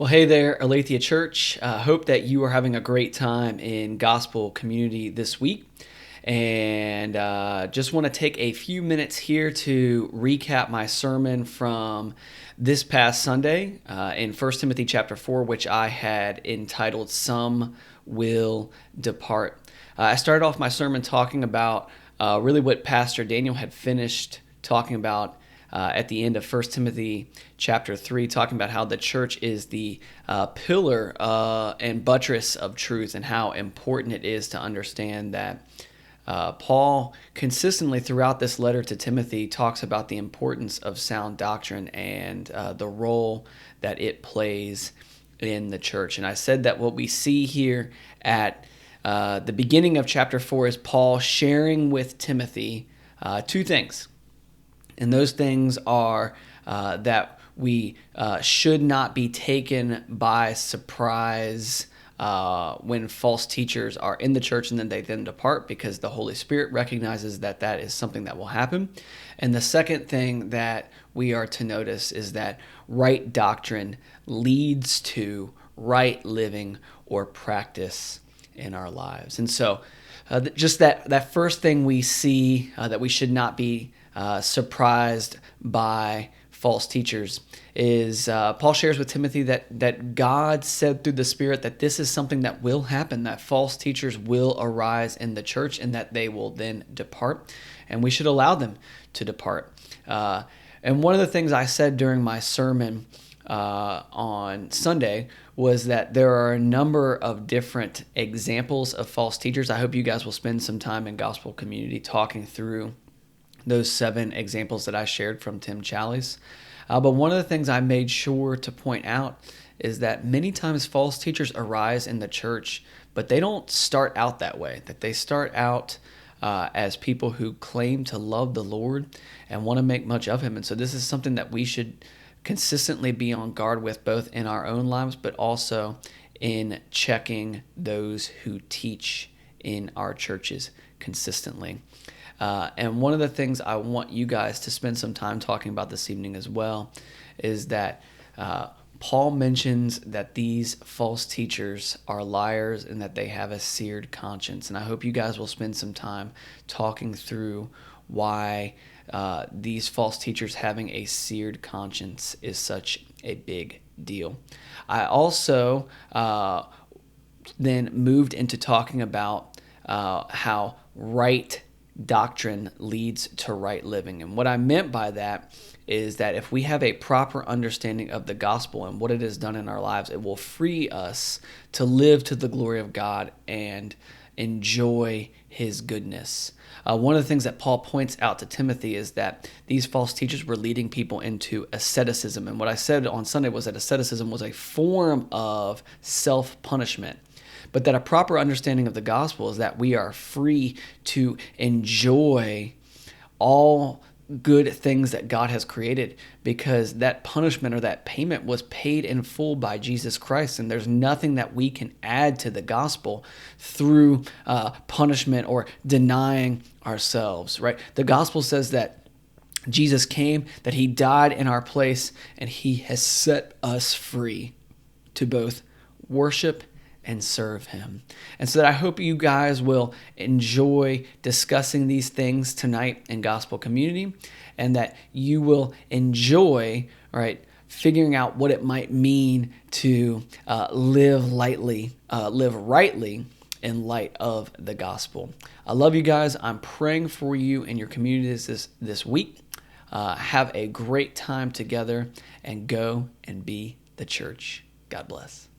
Well, hey there, Aletheia Church. Hope that you are having a great time in gospel community this week. And just want to take a few minutes here to recap my sermon from this past Sunday in 1 Timothy chapter 4, which I had entitled Some Will Depart. I started off my sermon talking about really what Pastor Daniel had finished talking about at the end of 1 Timothy chapter 3, talking about how the church is the pillar and buttress of truth and how important it is to understand that Paul consistently throughout this letter to Timothy talks about the importance of sound doctrine and the role that it plays in the church. And I said that what we see here at the beginning of chapter 4 is Paul sharing with Timothy two things. And those things are that we should not be taken by surprise when false teachers are in the church and then they then depart, because the Holy Spirit recognizes that that is something that will happen. And the second thing that we are to notice is that right doctrine leads to right living or practice in our lives. And so just that first thing we see that we should not be surprised by false teachers is Paul shares with Timothy that God said through the Spirit that this is something that will happen, that false teachers will arise in the church and that they will then depart, and we should allow them to depart. And one of the things I said during my sermon on Sunday was that there are a number of different examples of false teachers. I hope you guys will spend some time in gospel community talking through those 7 examples that I shared from Tim Challies. But one of the things I made sure to point out is that many times false teachers arise in the church, but they don't start out that way, that they start out as people who claim to love the Lord and want to make much of Him. And so this is something that we should consistently be on guard with, both in our own lives, but also in checking those who teach in our churches consistently. And one of the things I want you guys to spend some time talking about this evening as well is that Paul mentions that these false teachers are liars and that they have a seared conscience. And I hope you guys will spend some time talking through why these false teachers having a seared conscience is such a big deal. I also then moved into talking about how right doctrine leads to right living. And what I meant by that is that if we have a proper understanding of the gospel and what it has done in our lives, it will free us to live to the glory of God and enjoy His goodness. One of the things that Paul points out to Timothy is that these false teachers were leading people into asceticism. And what I said on Sunday was that asceticism was a form of self-punishment. But that a proper understanding of the gospel is that we are free to enjoy all good things that God has created, because that punishment or that payment was paid in full by Jesus Christ. And there's nothing that we can add to the gospel through punishment or denying ourselves, right? The gospel says that Jesus came, that He died in our place, and He has set us free to both worship and serve Him. And so that I hope you guys will enjoy discussing these things tonight in gospel community, and that you will enjoy, right, figuring out what it might mean to live rightly in light of the gospel. I love you guys. I'm praying for you and your communities this week. Have a great time together and go and be the church. God bless.